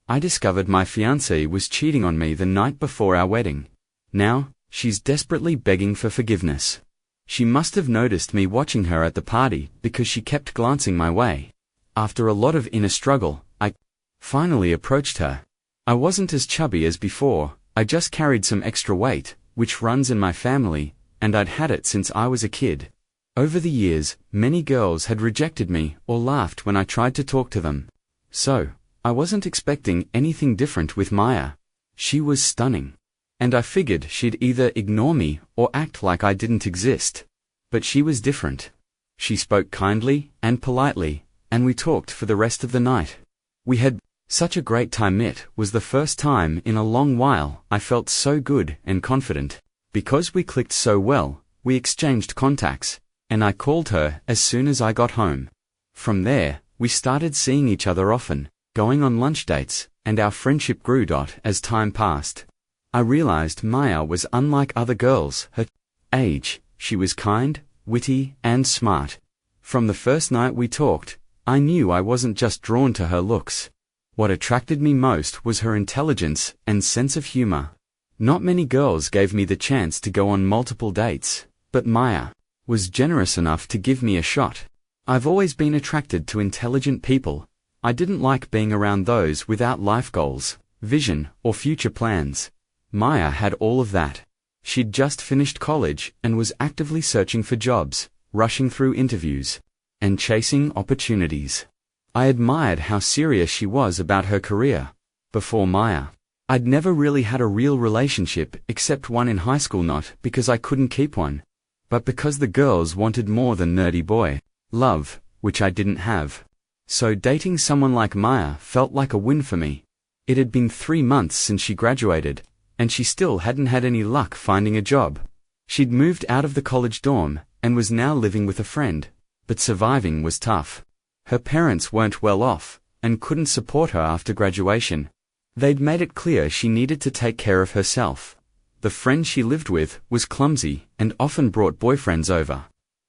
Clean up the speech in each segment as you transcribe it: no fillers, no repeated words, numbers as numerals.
I discovered my fiancée was cheating on me the night before our wedding. Now, she's desperately begging for forgiveness. She must have noticed me watching her at the party because she kept glancing my way. After a lot of inner struggle, I finally approached her. I wasn't as chubby as before, I just carried some extra weight, which runs in my family, and I'd had it since I was a kid. Over the years, many girls had rejected me or laughed when I tried to talk to them. So, I wasn't expecting anything different with Maya. She was stunning. And I figured she'd either ignore me or act like I didn't exist. But she was different. She spoke kindly and politely, and we talked for the rest of the night. We had such a great time. It was the first time in a long while I felt so good and confident. Because we clicked so well, we exchanged contacts, and I called her as soon as I got home. From there, we started seeing each other often, going on lunch dates, and our friendship grew. As time passed, I realized Maya was unlike other girls her age. She was kind, witty, and smart. From the first night we talked, I knew I wasn't just drawn to her looks. What attracted me most was her intelligence and sense of humor. Not many girls gave me the chance to go on multiple dates, but Maya was generous enough to give me a shot. I've always been attracted to intelligent people. I didn't like being around those without life goals, vision, or future plans. Maya had all of that. She'd just finished college and was actively searching for jobs, rushing through interviews, and chasing opportunities. I admired how serious she was about her career. Before Maya, I'd never really had a real relationship except one in high school, not because I couldn't keep one, but because the girls wanted more than nerdy boy love, which I didn't have. So dating someone like Maya felt like a win for me. It had been 3 months since she graduated, and she still hadn't had any luck finding a job. She'd moved out of the college dorm and was now living with a friend, but surviving was tough. Her parents weren't well off and couldn't support her after graduation. They'd made it clear she needed to take care of herself. The friend she lived with was clumsy and often brought boyfriends over.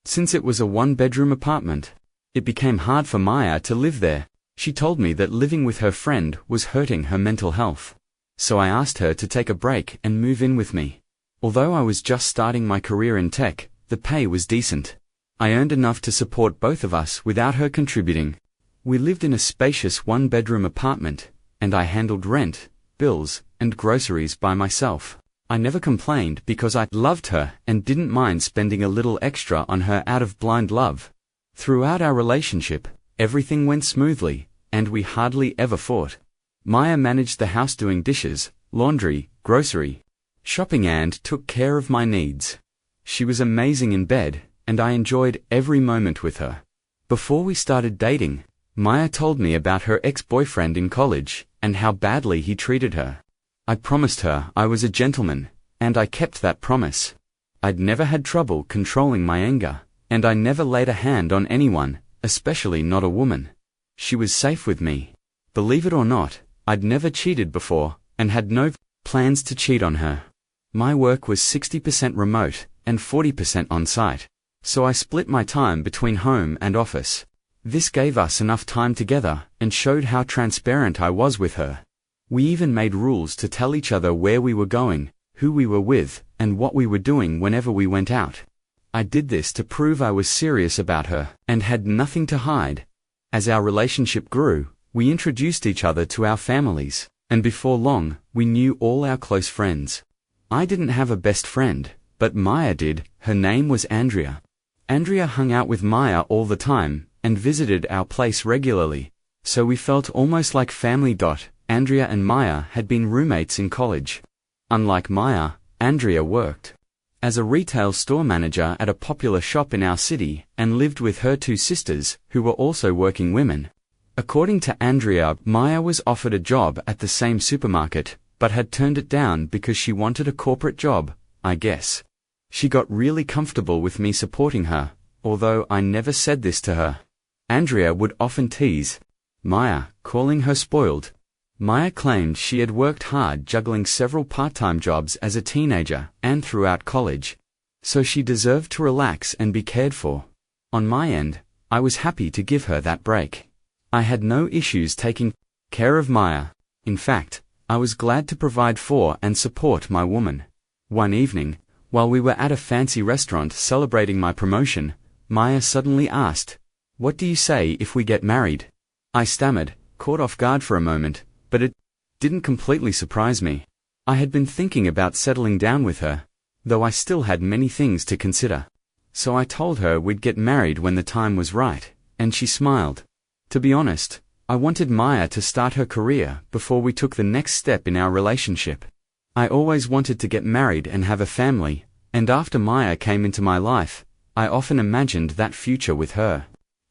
Since it was a 1-bedroom apartment, it became hard for Maya to live there. She told me that living with her friend was hurting her mental health. So I asked her to take a break and move in with me. Although I was just starting my career in tech, the pay was decent. I earned enough to support both of us without her contributing. We lived in a spacious 1-bedroom apartment, and I handled rent, bills, and groceries by myself. I never complained because I loved her and didn't mind spending a little extra on her out of blind love. Throughout our relationship, everything went smoothly, and we hardly ever fought. Maya managed the house, doing dishes, laundry, grocery, shopping, and took care of my needs. She was amazing in bed, and I enjoyed every moment with her. Before we started dating, Maya told me about her ex-boyfriend in college and how badly he treated her. I promised her I was a gentleman, and I kept that promise. I'd never had trouble controlling my anger, and I never laid a hand on anyone, especially not a woman. She was safe with me. Believe it or not, I'd never cheated before, and had no plans to cheat on her. My work was 60% remote and 40% on-site, so I split my time between home and office. This gave us enough time together and showed how transparent I was with her. We even made rules to tell each other where we were going, who we were with, and what we were doing whenever we went out. I did this to prove I was serious about her and had nothing to hide. As our relationship grew, we introduced each other to our families, and before long, we knew all our close friends. I didn't have a best friend, but Maya did. Her name was Andrea. Andrea hung out with Maya all the time and visited our place regularly, so we felt almost like family. Andrea and Maya had been roommates in college. Unlike Maya, Andrea worked as a retail store manager at a popular shop in our city and lived with her 2 sisters, who were also working women. According to Andrea, Maya was offered a job at the same supermarket, but had turned it down because she wanted a corporate job, I guess. She got really comfortable with me supporting her, although I never said this to her. Andrea would often tease Maya, calling her spoiled. Maya claimed she had worked hard juggling several part-time jobs as a teenager and throughout college, so she deserved to relax and be cared for. On my end, I was happy to give her that break. I had no issues taking care of Maya. In fact, I was glad to provide for and support my woman. One evening, while we were at a fancy restaurant celebrating my promotion, Maya suddenly asked, "What do you say if we get married?" I stammered, caught off guard for a moment, but it didn't completely surprise me. I had been thinking about settling down with her, though I still had many things to consider. So I told her we'd get married when the time was right, and she smiled. To be honest, I wanted Maya to start her career before we took the next step in our relationship. I always wanted to get married and have a family, and after Maya came into my life, I often imagined that future with her.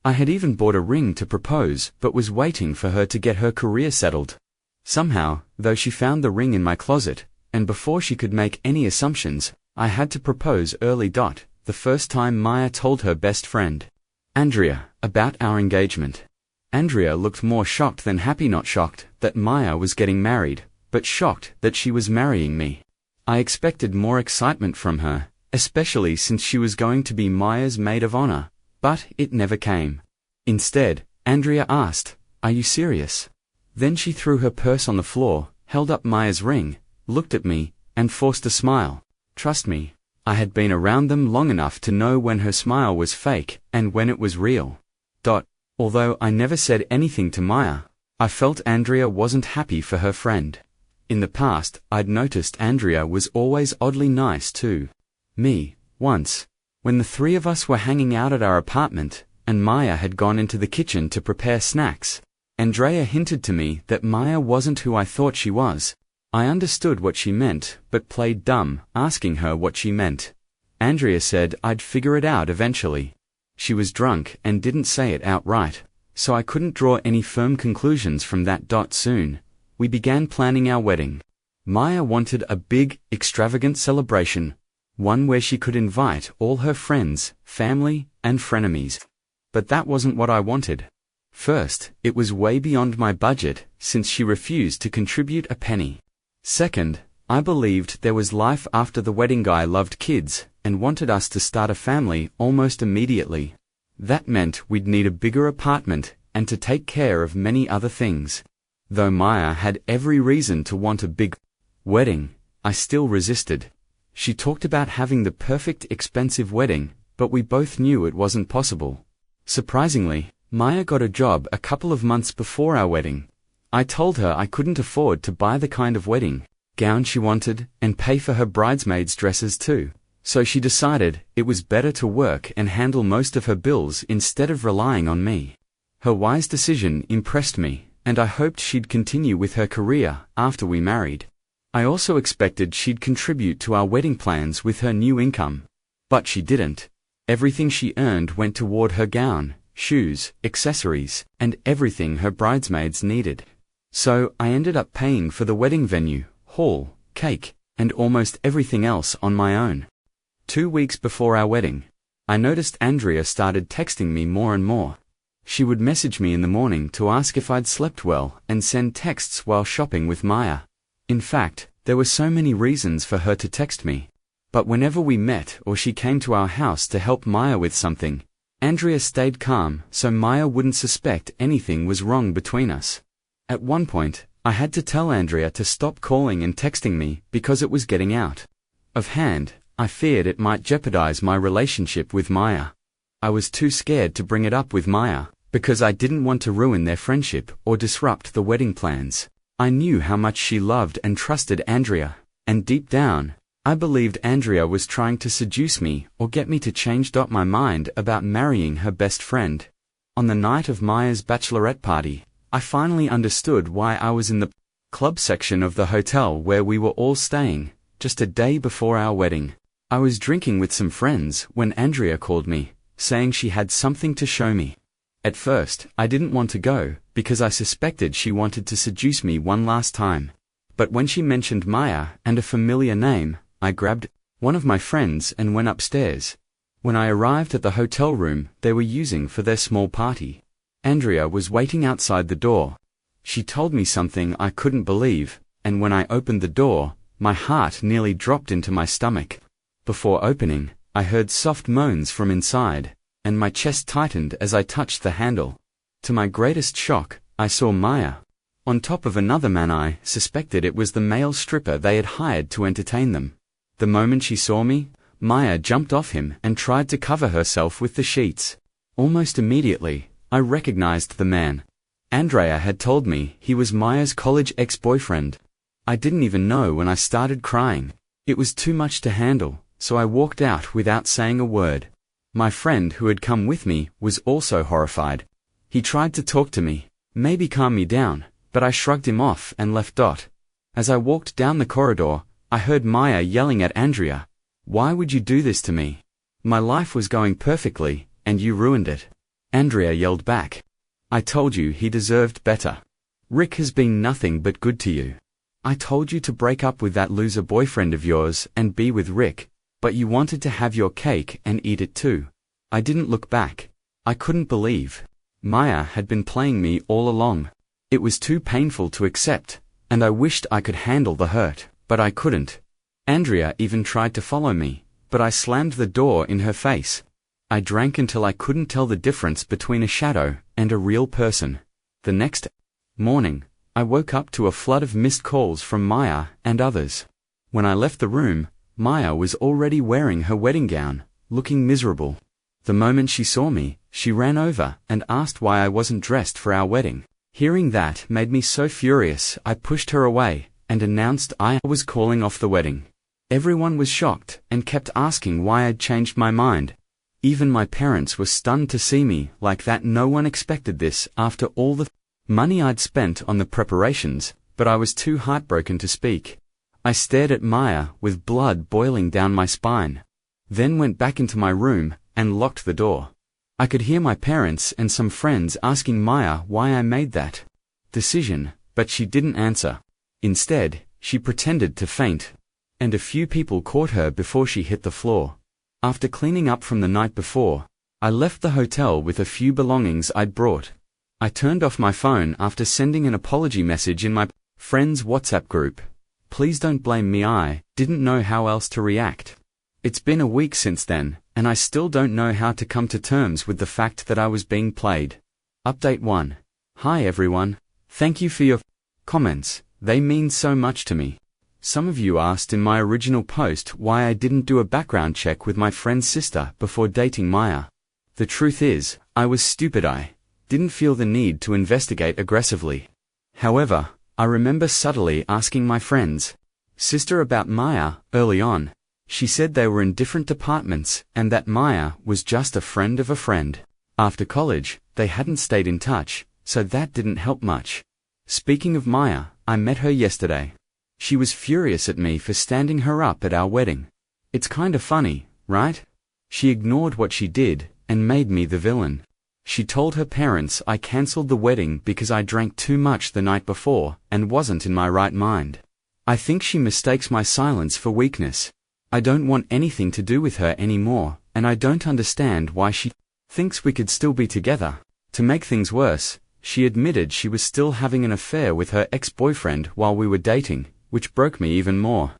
I had even bought a ring to propose but was waiting for her to get her career settled. Somehow, though, she found the ring in my closet, and before she could make any assumptions, I had to propose early. The first time Maya told her best friend, Andrea, about our engagement. Andrea looked more shocked than happy, not shocked that Maya was getting married, but shocked that she was marrying me. I expected more excitement from her, especially since she was going to be Maya's maid of honor, but it never came. Instead, Andrea asked, "Are you serious?" Then she threw her purse on the floor, held up Maya's ring, looked at me, and forced a smile. Trust me, I had been around them long enough to know when her smile was fake and when it was real. Although I never said anything to Maya, I felt Andrea wasn't happy for her friend. In the past, I'd noticed Andrea was always oddly nice to me. Once, when the three of us were hanging out at our apartment, and Maya had gone into the kitchen to prepare snacks, Andrea hinted to me that Maya wasn't who I thought she was. I understood what she meant, but played dumb, asking her what she meant. Andrea said I'd figure it out eventually. She was drunk and didn't say it outright, so I couldn't draw any firm conclusions from that. Soon, we began planning our wedding. Maya wanted a big, extravagant celebration, one where she could invite all her friends, family, and frenemies. But that wasn't what I wanted. First, it was way beyond my budget, since she refused to contribute a penny. Second, I believed there was life after the wedding. Guy loved kids, and wanted us to start a family almost immediately. That meant we'd need a bigger apartment, and to take care of many other things. Though Maya had every reason to want a big wedding, I still resisted. She talked about having the perfect expensive wedding, but we both knew it wasn't possible. Surprisingly, Maya got a job a couple of months before our wedding. I told her I couldn't afford to buy the kind of wedding gown she wanted, and pay for her bridesmaids' dresses too. So she decided it was better to work and handle most of her bills instead of relying on me. Her wise decision impressed me, and I hoped she'd continue with her career after we married. I also expected she'd contribute to our wedding plans with her new income. But she didn't. Everything she earned went toward her gown, shoes, accessories, and everything her bridesmaids needed. So I ended up paying for the wedding venue, hall, cake, and almost everything else on my own. 2 weeks before our wedding, I noticed Andrea started texting me more and more. She would message me in the morning to ask if I'd slept well and send texts while shopping with Maya. In fact, there were so many reasons for her to text me. But whenever we met or she came to our house to help Maya with something, Andrea stayed calm so Maya wouldn't suspect anything was wrong between us. At one point, I had to tell Andrea to stop calling and texting me because it was getting out of hand. I feared it might jeopardize my relationship with Maya. I was too scared to bring it up with Maya, because I didn't want to ruin their friendship or disrupt the wedding plans. I knew how much she loved and trusted Andrea, and deep down, I believed Andrea was trying to seduce me or get me to change my mind about marrying her best friend. On the night of Maya's bachelorette party, I finally understood why I was in the club section of the hotel where we were all staying, just a day before our wedding. I was drinking with some friends when Andrea called me, saying she had something to show me. At first, I didn't want to go, because I suspected she wanted to seduce me one last time. But when she mentioned Maya and a familiar name, I grabbed one of my friends and went upstairs. When I arrived at the hotel room they were using for their small party, Andrea was waiting outside the door. She told me something I couldn't believe, and when I opened the door, my heart nearly dropped into my stomach. Before opening, I heard soft moans from inside, and my chest tightened as I touched the handle. To my greatest shock, I saw Maya. On top of another man. I suspected it was the male stripper they had hired to entertain them. The moment she saw me, Maya jumped off him and tried to cover herself with the sheets. Almost immediately, I recognized the man. Andrea had told me he was Maya's college ex-boyfriend. I didn't even know when I started crying. It was too much to handle, so I walked out without saying a word. My friend who had come with me was also horrified. He tried to talk to me, maybe calm me down, but I shrugged him off and left. As I walked down the corridor, I heard Maya yelling at Andrea, "Why would you do this to me? My life was going perfectly, and you ruined it." Andrea yelled back, "I told you he deserved better. Rick has been nothing but good to you. I told you to break up with that loser boyfriend of yours and be with Rick, but you wanted to have your cake and eat it too." I didn't look back. I couldn't believe Maya had been playing me all along. It was too painful to accept, and I wished I could handle the hurt, but I couldn't. Andrea even tried to follow me, but I slammed the door in her face. I drank until I couldn't tell the difference between a shadow and a real person. The next morning, I woke up to a flood of missed calls from Maya and others. When I left the room, Maya was already wearing her wedding gown, looking miserable. The moment she saw me, she ran over and asked why I wasn't dressed for our wedding. Hearing that made me so furious I pushed her away and announced I was calling off the wedding. Everyone was shocked and kept asking why I'd changed my mind. Even my parents were stunned to see me like that. No one expected this after all the money I'd spent on the preparations, but I was too heartbroken to speak. I stared at Maya with blood boiling down my spine, then went back into my room and locked the door. I could hear my parents and some friends asking Maya why I made that decision, but she didn't answer. Instead, she pretended to faint, and a few people caught her before she hit the floor. After cleaning up from the night before, I left the hotel with a few belongings I'd brought. I turned off my phone after sending an apology message in my friend's WhatsApp group. Please don't blame me. I didn't know how else to react. It's been a week since then, and I still don't know how to come to terms with the fact that I was being played. Update 1. Hi everyone. Thank you for your comments. They mean so much to me. Some of you asked in my original post why I didn't do a background check with my friend's sister before dating Maya. The truth is, I was stupid. I didn't feel the need to investigate aggressively. However, I remember subtly asking my friend's sister about Maya early on. She said they were in different departments and that Maya was just a friend of a friend. After college, they hadn't stayed in touch, so that didn't help much. Speaking of Maya, I met her yesterday. She was furious at me for standing her up at our wedding. It's kinda funny, right? She ignored what she did and made me the villain. She told her parents I cancelled the wedding because I drank too much the night before and wasn't in my right mind. I think she mistakes my silence for weakness. I don't want anything to do with her anymore, and I don't understand why she thinks we could still be together. To make things worse, she admitted she was still having an affair with her ex-boyfriend while we were dating, which broke me even more.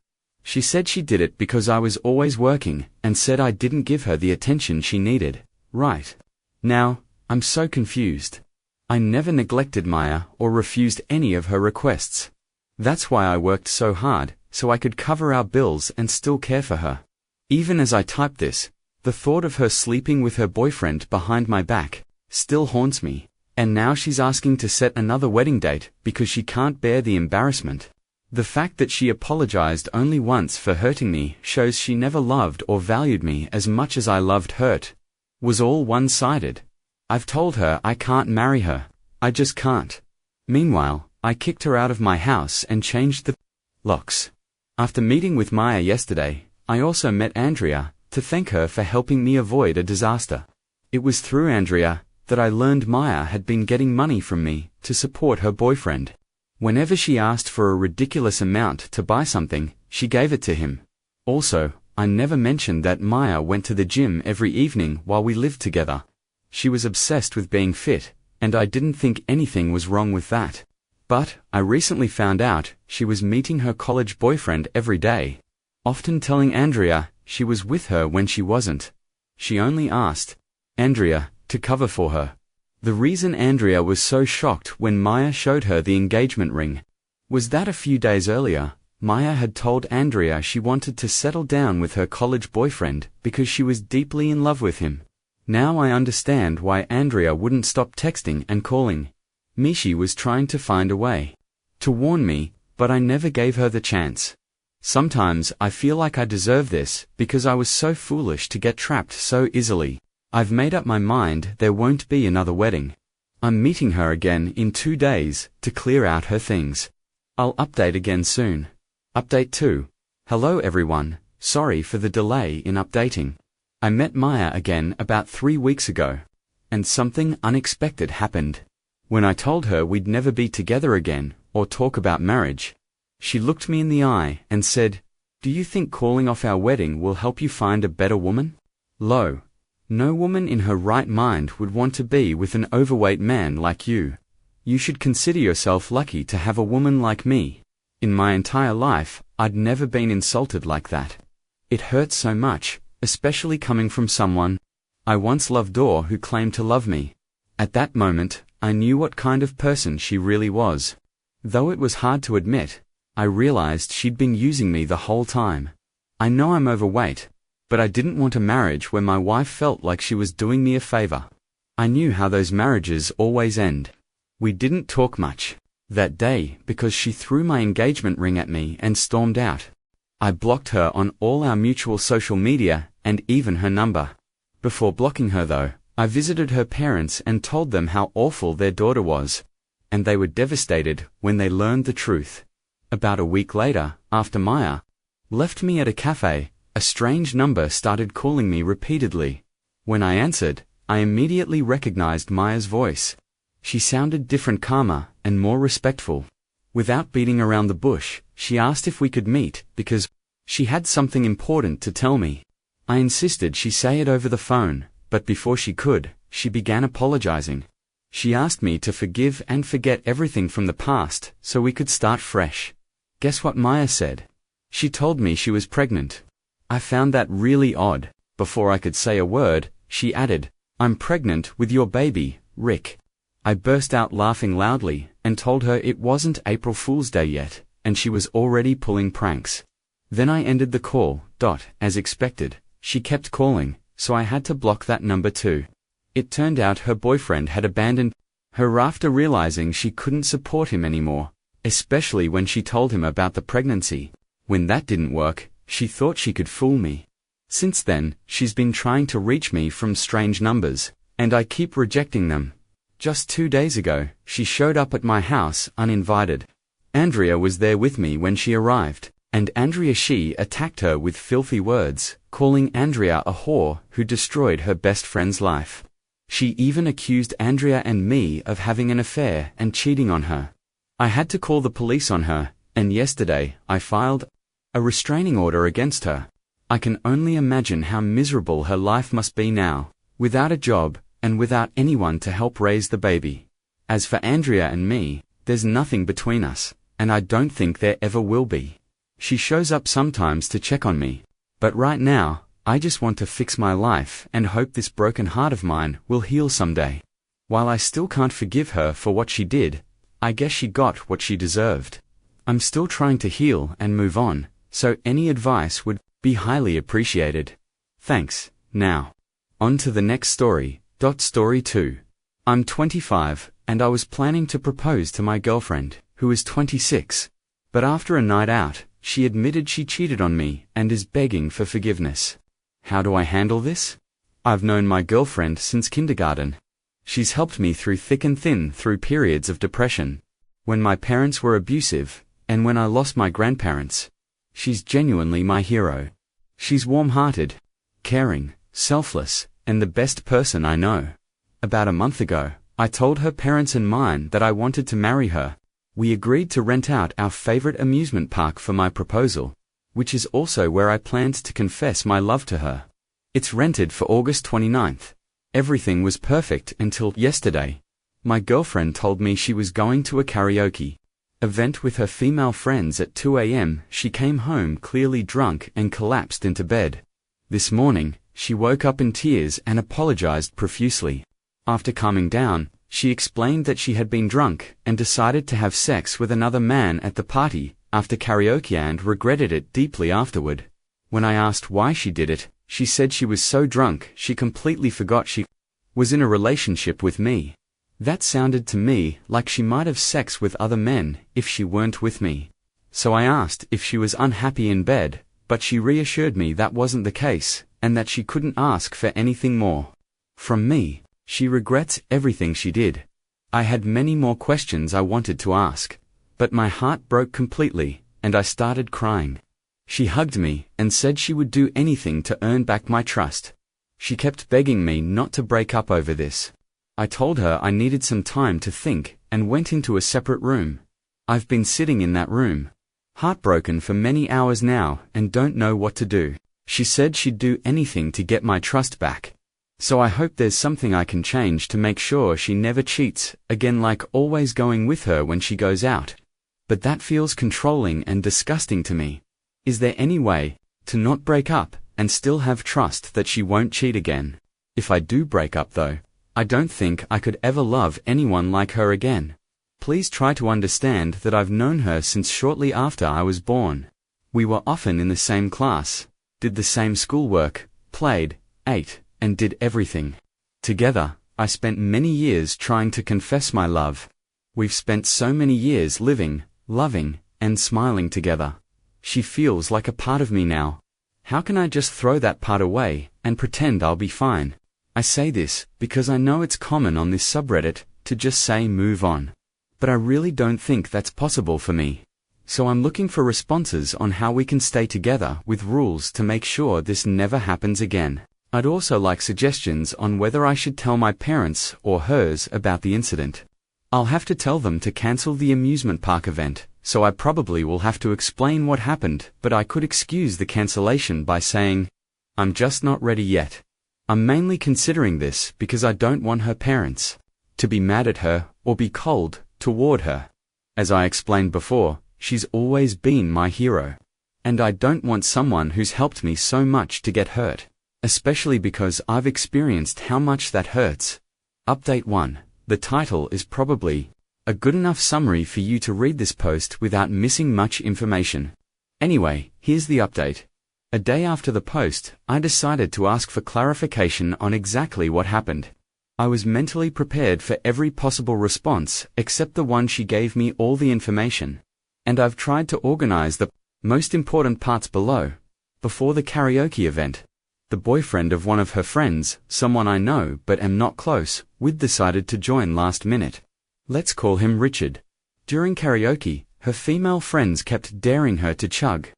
She said she did it because I was always working, and said I didn't give her the attention she needed. Right now, I'm so confused. I never neglected Maya or refused any of her requests. That's why I worked so hard, so I could cover our bills and still care for her. Even as I type this, the thought of her sleeping with her boyfriend behind my back still haunts me, and now she's asking to set another wedding date because she can't bear the embarrassment. The fact that she apologized only once for hurting me shows she never loved or valued me as much as I loved hurt. Was all one-sided. I've told her I can't marry her. I just can't. Meanwhile, I kicked her out of my house and changed the locks. After meeting with Maya yesterday, I also met Andrea to thank her for helping me avoid a disaster. It was through Andrea that I learned Maya had been getting money from me to support her boyfriend. Whenever she asked for a ridiculous amount to buy something, she gave it to him. Also, I never mentioned that Maya went to the gym every evening while we lived together. She was obsessed with being fit, and I didn't think anything was wrong with that. But I recently found out she was meeting her college boyfriend every day, often telling Andrea she was with her when she wasn't. She only asked Andrea to cover for her. The reason Andrea was so shocked when Maya showed her the engagement ring was that a few days earlier, Maya had told Andrea she wanted to settle down with her college boyfriend because she was deeply in love with him. Now I understand why Andrea wouldn't stop texting and calling me. She was trying to find a way to warn me, but I never gave her the chance. Sometimes I feel like I deserve this because I was so foolish to get trapped so easily. I've made up my mind there won't be another wedding. I'm meeting her again in 2 days to clear out her things. I'll update again soon. Update 2. Hello everyone, sorry for the delay in updating. I met Maya again about 3 weeks ago, and something unexpected happened. When I told her we'd never be together again or talk about marriage, she looked me in the eye and said, "Do you think calling off our wedding will help you find a better woman?" No woman in her right mind would want to be with an overweight man like you. You should consider yourself lucky to have a woman like me. In my entire life, I'd never been insulted like that. It hurts so much, especially coming from someone I once loved or who claimed to love me. At that moment, I knew what kind of person she really was. Though it was hard to admit, I realized she'd been using me the whole time. I know I'm overweight, but I didn't want a marriage where my wife felt like she was doing me a favor. I knew how those marriages always end. We didn't talk much that day because she threw my engagement ring at me and stormed out. I blocked her on all our mutual social media and even her number. Before blocking her though, I visited her parents and told them how awful their daughter was, and they were devastated when they learned the truth. About a week later, after Maya left me at a cafe, a strange number started calling me repeatedly. When I answered, I immediately recognized Maya's voice. She sounded different, calmer, and more respectful. Without beating around the bush, she asked if we could meet because she had something important to tell me. I insisted she say it over the phone, but before she could, she began apologizing. She asked me to forgive and forget everything from the past so we could start fresh. Guess what Maya said? She told me she was pregnant. I found that really odd. Before I could say a word, she added, "I'm pregnant with your baby, Rick." I burst out laughing loudly and told her it wasn't April Fool's Day yet, and she was already pulling pranks. Then I ended the call. As expected, she kept calling, so I had to block that number too. It turned out her boyfriend had abandoned her after realizing she couldn't support him anymore, especially when she told him about the pregnancy. When that didn't work, she thought she could fool me. Since then, she's been trying to reach me from strange numbers, and I keep rejecting them. Just 2 days ago, she showed up at my house uninvited. Andrea was there with me when she arrived, and she attacked her with filthy words, calling Andrea a whore who destroyed her best friend's life. She even accused Andrea and me of having an affair and cheating on her. I had to call the police on her, and yesterday, I filed a restraining order against her. I can only imagine how miserable her life must be now, without a job, and without anyone to help raise the baby. As for Andrea and me, there's nothing between us, and I don't think there ever will be. She shows up sometimes to check on me, but right now, I just want to fix my life and hope this broken heart of mine will heal someday. While I still can't forgive her for what she did, I guess she got what she deserved. I'm still trying to heal and move on, so any advice would be highly appreciated. Thanks. Now, on to the next story. Story 2. I'm 25, and I was planning to propose to my girlfriend, who is 26. But after a night out, she admitted she cheated on me and is begging for forgiveness. How do I handle this? I've known my girlfriend since kindergarten. She's helped me through thick and thin through periods of depression. When my parents were abusive, and when I lost my grandparents. She's genuinely my hero. She's warm-hearted, caring, selfless, and the best person I know. About a month ago, I told her parents and mine that I wanted to marry her. We agreed to rent out our favorite amusement park for my proposal, which is also where I planned to confess my love to her. It's rented for August 29th. Everything was perfect until yesterday. My girlfriend told me she was going to a karaoke event with her female friends at 2 a.m. She came home clearly drunk and collapsed into bed. This morning, she woke up in tears and apologized profusely. After calming down, She explained that she had been drunk and decided to have sex with another man at the party after karaoke and regretted it deeply afterward. When I asked why she did it, she said she was so drunk she completely forgot she was in a relationship with me. That sounded to me like she might have sex with other men if she weren't with me. So I asked if she was unhappy in bed, but she reassured me that wasn't the case, and that she couldn't ask for anything more from me. She regrets everything she did. I had many more questions I wanted to ask, but my heart broke completely, and I started crying. She hugged me and said she would do anything to earn back my trust. She kept begging me not to break up over this. I told her I needed some time to think and went into a separate room. I've been sitting in that room, heartbroken for many hours now and don't know what to do. She said she'd do anything to get my trust back. So I hope there's something I can change to make sure she never cheats again, like always going with her when she goes out. But that feels controlling and disgusting to me. Is there any way to not break up and still have trust that she won't cheat again? If I do break up though, I don't think I could ever love anyone like her again. Please try to understand that I've known her since shortly after I was born. We were often in the same class, did the same schoolwork, played, ate, and did everything together. I spent many years trying to confess my love. We've spent so many years living, loving, and smiling together. She feels like a part of me now. How can I just throw that part away and pretend I'll be fine? I say this because I know it's common on this subreddit to just say move on. But I really don't think that's possible for me. So I'm looking for responses on how we can stay together with rules to make sure this never happens again. I'd also like suggestions on whether I should tell my parents or hers about the incident. I'll have to tell them to cancel the amusement park event, so I probably will have to explain what happened, but I could excuse the cancellation by saying, I'm just not ready yet. I'm mainly considering this because I don't want her parents to be mad at her or be cold toward her. As I explained before, she's always been my hero. And I don't want someone who's helped me so much to get hurt. Especially because I've experienced how much that hurts. Update 1. The title is probably a good enough summary for you to read this post without missing much information. Anyway, here's the update. A day after the post, I decided to ask for clarification on exactly what happened. I was mentally prepared for every possible response except the one she gave me all the information. And I've tried to organize the most important parts below. Before the karaoke event, the boyfriend of one of her friends, someone I know but am not close with, decided to join last minute. Let's call him Richard. During karaoke, her female friends kept daring her to chug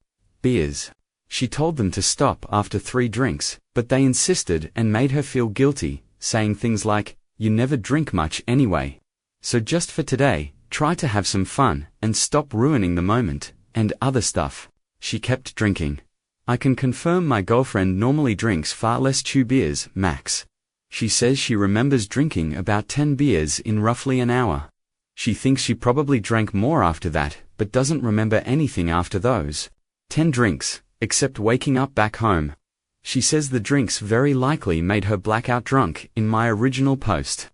beers. She told them to stop after 3 drinks, but they insisted and made her feel guilty, saying things like, "You never drink much anyway. So just for today, try to have some fun and stop ruining the moment," and other stuff. She kept drinking. I can confirm my girlfriend normally drinks far less, 2 beers, max. She says she remembers drinking about 10 beers in roughly an hour. She thinks she probably drank more after that, but doesn't remember anything after those 10 drinks, except waking up back home. She says the drinks very likely made her blackout drunk in my original post.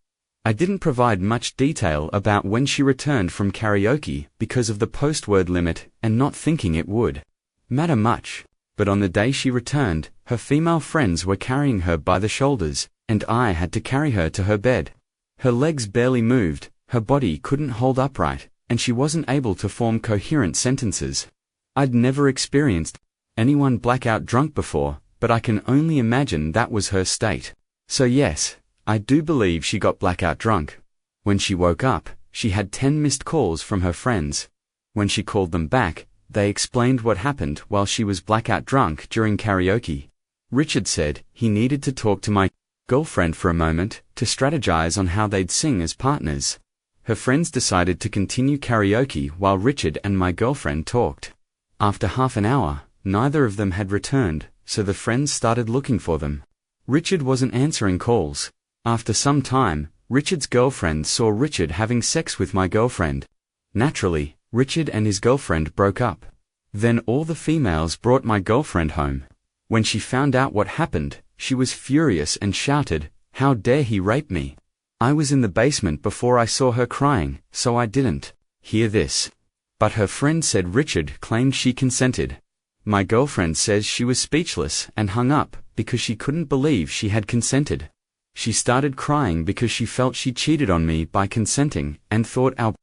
I didn't provide much detail about when she returned from karaoke because of the post-word limit and not thinking it would matter much. But on the day she returned, her female friends were carrying her by the shoulders, and I had to carry her to her bed. Her legs barely moved, her body couldn't hold upright, and she wasn't able to form coherent sentences. I'd never experienced anyone blackout drunk before, but I can only imagine that was her state. So yes, I do believe she got blackout drunk. When she woke up, she had 10 missed calls from her friends. When she called them back, they explained what happened while she was blackout drunk during karaoke. Richard said he needed to talk to my girlfriend for a moment to strategize on how they'd sing as partners. Her friends decided to continue karaoke while Richard and my girlfriend talked. After half an hour, neither of them had returned, so the friends started looking for them. Richard wasn't answering calls. After some time, Richard's girlfriend saw Richard having sex with my girlfriend. Naturally, Richard and his girlfriend broke up. Then all the females brought my girlfriend home. When she found out what happened, she was furious and shouted, "How dare he rape me?" I was in the basement before I saw her crying, so I didn't hear this. But her friend said Richard claimed she consented. My girlfriend says she was speechless and hung up because she couldn't believe she had consented. She started crying because she felt she cheated on me by consenting and thought our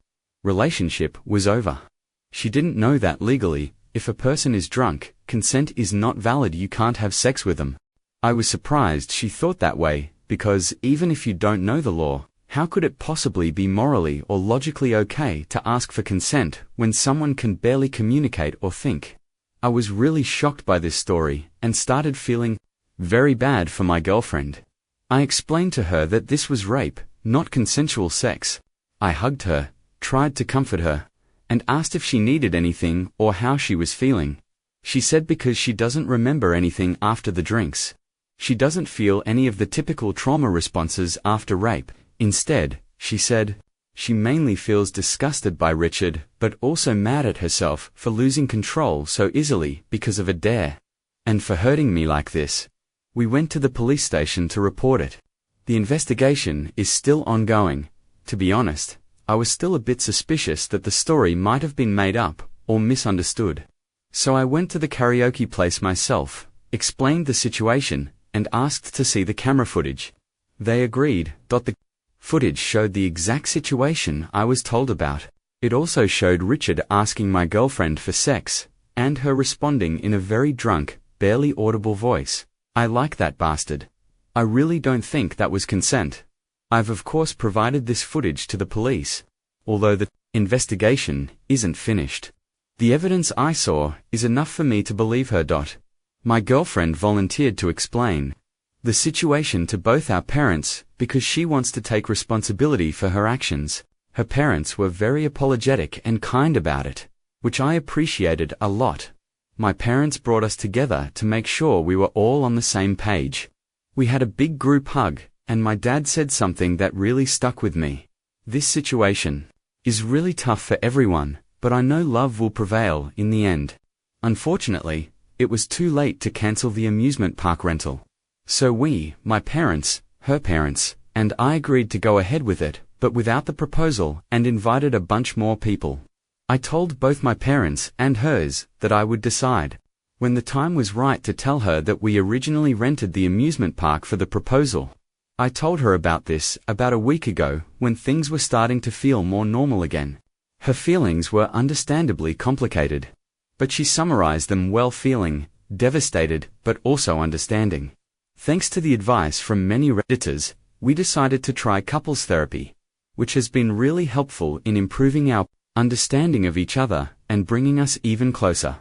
relationship was over. She didn't know that legally, if a person is drunk, consent is not valid. You can't have sex with them. I was surprised she thought that way, because even if you don't know the law, how could it possibly be morally or logically okay to ask for consent when someone can barely communicate or think? I was really shocked by this story and started feeling very bad for my girlfriend. I explained to her that this was rape, not consensual sex. I hugged her, tried to comfort her, and asked if she needed anything or how she was feeling. She said because she doesn't remember anything after the drinks. She doesn't feel any of the typical trauma responses after rape. Instead, she said, she mainly feels disgusted by Richard, but also mad at herself for losing control so easily because of a dare. And for hurting me like this. We went to the police station to report it. The investigation is still ongoing. To be honest, I was still a bit suspicious that the story might have been made up or misunderstood. So I went to the karaoke place myself, explained the situation, and asked to see the camera footage. They agreed. The footage showed the exact situation I was told about. It also showed Richard asking my girlfriend for sex, and her responding in a very drunk, barely audible voice. I like that bastard. I really don't think that was consent. I've of course provided this footage to the police, although the investigation isn't finished. The evidence I saw is enough for me to believe her. My girlfriend volunteered to explain the situation to both our parents because she wants to take responsibility for her actions. Her parents were very apologetic and kind about it, which I appreciated a lot. My parents brought us together to make sure we were all on the same page. We had a big group hug, and my dad said something that really stuck with me. This situation is really tough for everyone, but I know love will prevail in the end. Unfortunately, it was too late to cancel the amusement park rental. So we, my parents, her parents, and I agreed to go ahead with it, but without the proposal, and invited a bunch more people. I told both my parents and hers that I would decide when the time was right to tell her that we originally rented the amusement park for the proposal. I told her about this about a week ago when things were starting to feel more normal again. Her feelings were understandably complicated, but she summarized them well, feeling devastated but also understanding. Thanks to the advice from many Redditors, we decided to try couples therapy, which has been really helpful in improving our understanding of each other and bringing us even closer.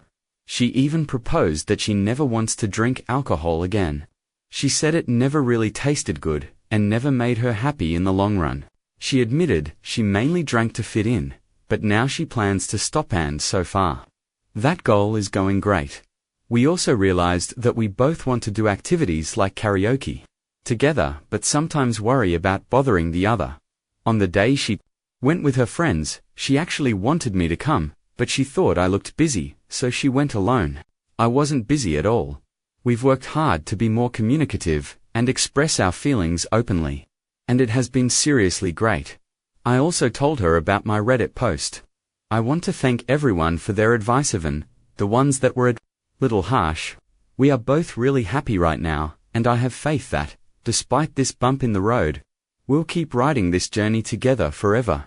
She even proposed that she never wants to drink alcohol again. She said it never really tasted good and never made her happy in the long run. She admitted she mainly drank to fit in, but now she plans to stop, and so far, that goal is going great. We also realized that we both want to do activities like karaoke together, but sometimes worry about bothering the other. On the day she went with her friends, she actually wanted me to come, but she thought I looked busy, so she went alone. I wasn't busy at all. We've worked hard to be more communicative and express our feelings openly, and it has been seriously great. I also told her about my Reddit post. I want to thank everyone for their advice, even the ones that were a little harsh. We are both really happy right now, and I have faith that, despite this bump in the road, we'll keep riding this journey together forever.